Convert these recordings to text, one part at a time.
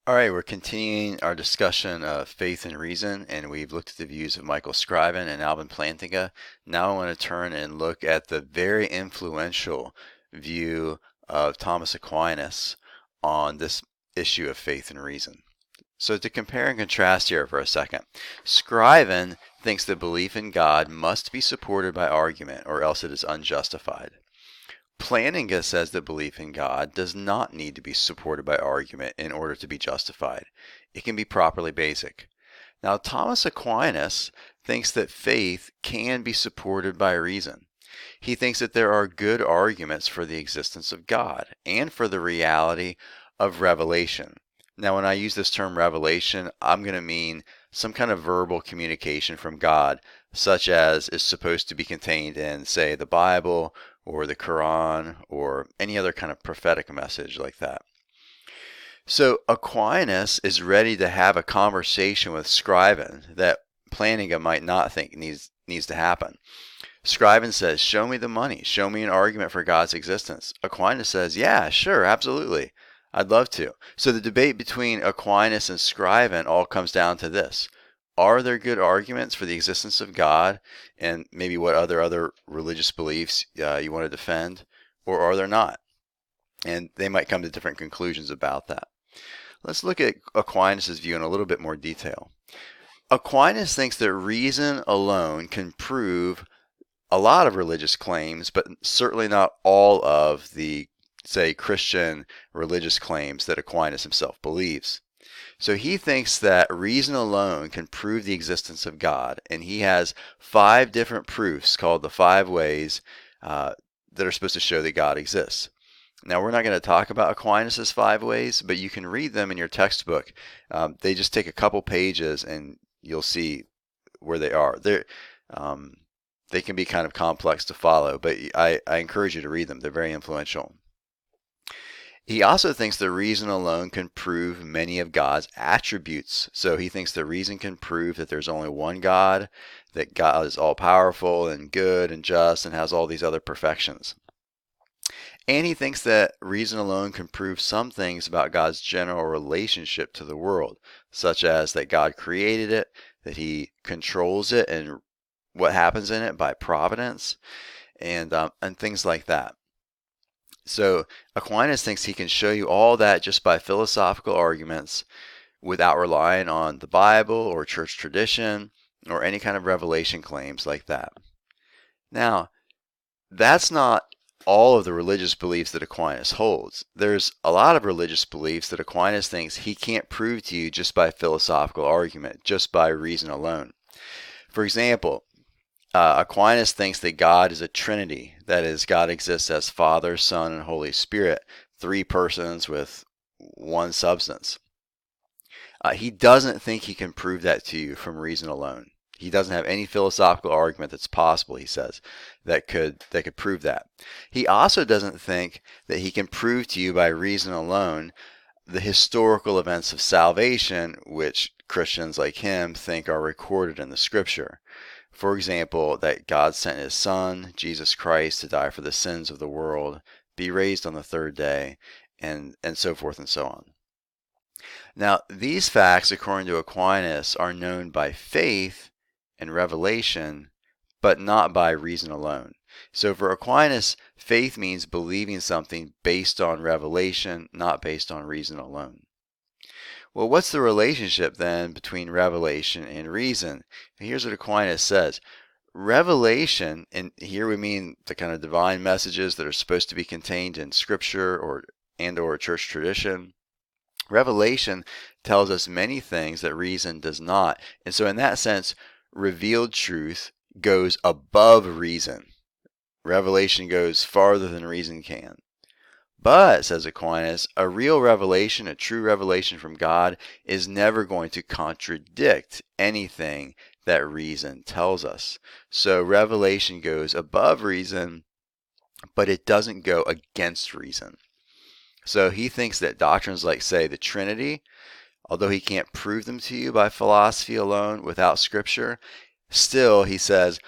All right, we're continuing our discussion of faith and reason, and we've looked at the views of Michael Scriven and Alvin Plantinga. Now I want to turn and look at the very influential view of Thomas Aquinas on this issue of faith and reason. So to compare and contrast here for a second, Scriven thinks that belief in God must be supported by argument or else it is unjustified. Plantinga says that belief in God does not need to be supported by argument in order to be justified. It can be properly basic. Now, Thomas Aquinas thinks that faith can be supported by reason. He thinks that there are good arguments for the existence of God and for the reality of revelation. Now, when I use this term revelation, I'm going to mean some kind of verbal communication from God, such as is supposed to be contained in, say, the Bible or the Quran or any other kind of prophetic message like that. So Aquinas is ready to have a conversation with Scriven that Plantinga might not think needs to happen. Scriven says, show me the money. Show me an argument for God's existence. Aquinas says, yeah, sure, absolutely. I'd love to. So the debate between Aquinas and Scriven all comes down to this. Are there good arguments for the existence of God and maybe what other religious beliefs you want to defend, or are there not? And they might come to different conclusions about that. Let's look at Aquinas' view in a little bit more detail. Aquinas thinks that reason alone can prove a lot of religious claims, but certainly not all of the, say, Christian religious claims that Aquinas himself believes. So he thinks that reason alone can prove the existence of God, and he has 5 different proofs called the 5 ways that are supposed to show that God exists. Now, we're not going to talk about Aquinas' 5 ways, but you can read them in your textbook. They just take a couple pages, and you'll see where they are. They can be kind of complex to follow, but I encourage you to read them. They're very influential. He also thinks that reason alone can prove many of God's attributes. So he thinks that reason can prove that there's only one God, that God is all-powerful and good and just and has all these other perfections. And he thinks that reason alone can prove some things about God's general relationship to the world, such as that God created it, that he controls it and what happens in it by providence, and things like that. So Aquinas thinks he can show you all that just by philosophical arguments without relying on the Bible or church tradition or any kind of revelation claims like that. Now, that's not all of the religious beliefs that Aquinas holds. There's a lot of religious beliefs that Aquinas thinks he can't prove to you just by philosophical argument, just by reason alone. For example, Aquinas thinks that God is a trinity. That is, God exists as Father, Son, and Holy Spirit, 3 persons with one substance. He doesn't think he can prove that to you from reason alone. He doesn't have any philosophical argument that's possible, he says, that could prove that. He also doesn't think that he can prove to you by reason alone the historical events of salvation, which Christians like him think are recorded in the Scripture. For example, that God sent his Son, Jesus Christ, to die for the sins of the world, be raised on the 3rd day, and so forth and so on. Now, these facts, according to Aquinas, are known by faith and revelation, but not by reason alone. So for Aquinas, faith means believing something based on revelation, not based on reason alone. Well, what's the relationship then between revelation and reason? Here's what Aquinas says. Revelation, and here we mean the kind of divine messages that are supposed to be contained in Scripture or church tradition. Revelation tells us many things that reason does not. And so in that sense, revealed truth goes above reason. Revelation goes farther than reason can. But, says Aquinas, a real revelation, a true revelation from God, is never going to contradict anything that reason tells us. So revelation goes above reason, but it doesn't go against reason. So he thinks that doctrines like, say, the Trinity, although he can't prove them to you by philosophy alone without Scripture, still, he says,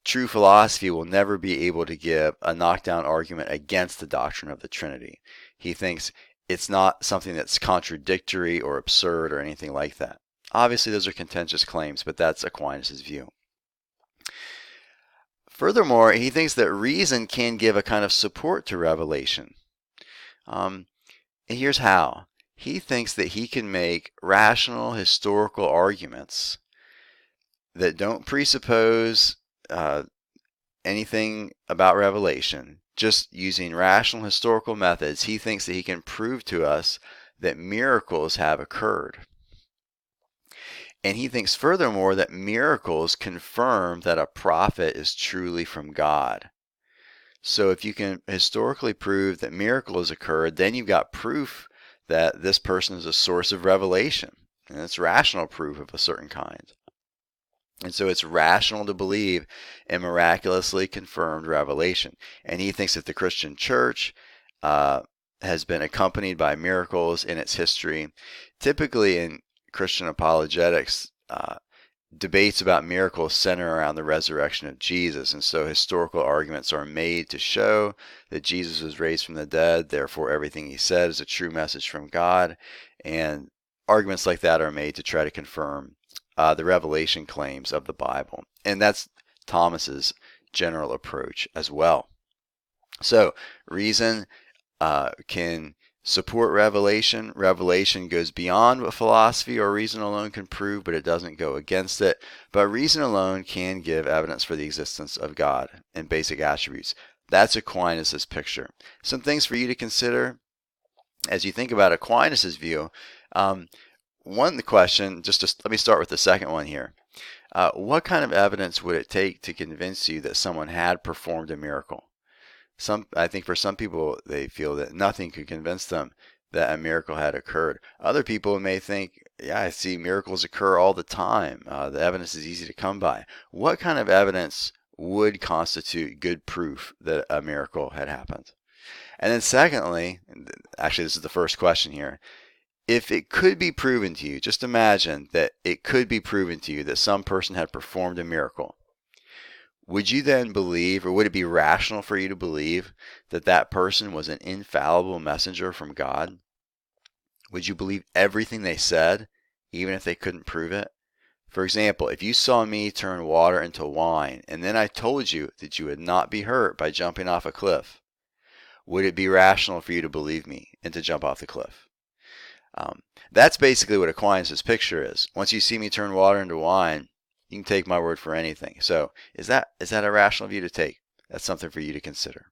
true philosophy will never be able to give a knockdown argument against the doctrine of the Trinity. He thinks it's not something that's contradictory or absurd or anything like that. Obviously, those are contentious claims, but that's Aquinas' view. Furthermore, he thinks that reason can give a kind of support to revelation. And here's how. He thinks that he can make rational historical arguments that don't presuppose anything about revelation. Just using rational historical methods, he thinks that he can prove to us that miracles have occurred. And he thinks furthermore that miracles confirm that a prophet is truly from God. So if you can historically prove that miracles occurred, then you've got proof that this person is a source of revelation. And it's rational proof of a certain kind. And so it's rational to believe in miraculously confirmed revelation. And he thinks that the Christian church has been accompanied by miracles in its history. Typically in Christian apologetics, debates about miracles center around the resurrection of Jesus. And so historical arguments are made to show that Jesus was raised from the dead. Therefore, everything he said is a true message from God. And arguments like that are made to try to confirm the revelation claims of the Bible. And that's Thomas's general approach as well. So reason can support revelation. Revelation goes beyond what philosophy or reason alone can prove, but it doesn't go against it. But reason alone can give evidence for the existence of God and basic attributes. That's Aquinas' picture. Some things for you to consider as you think about Aquinas' view. The question, let me start with the second one here. What kind of evidence would it take to convince you that someone had performed a miracle? I think for some people, they feel that nothing could convince them that a miracle had occurred. Other people may think, yeah, I see miracles occur all the time. The evidence is easy to come by. What kind of evidence would constitute good proof that a miracle had happened? And then secondly, actually this is the first question here, if it could be proven to you, just imagine that it could be proven to you that some person had performed a miracle. Would you then believe, or would it be rational for you to believe that that person was an infallible messenger from God? Would you believe everything they said, even if they couldn't prove it? For example, if you saw me turn water into wine, and then I told you that you would not be hurt by jumping off a cliff, would it be rational for you to believe me and to jump off the cliff? That's basically what Aquinas' picture is. Once you see me turn water into wine, you can take my word for anything. So is that a rational view to take? That's something for you to consider.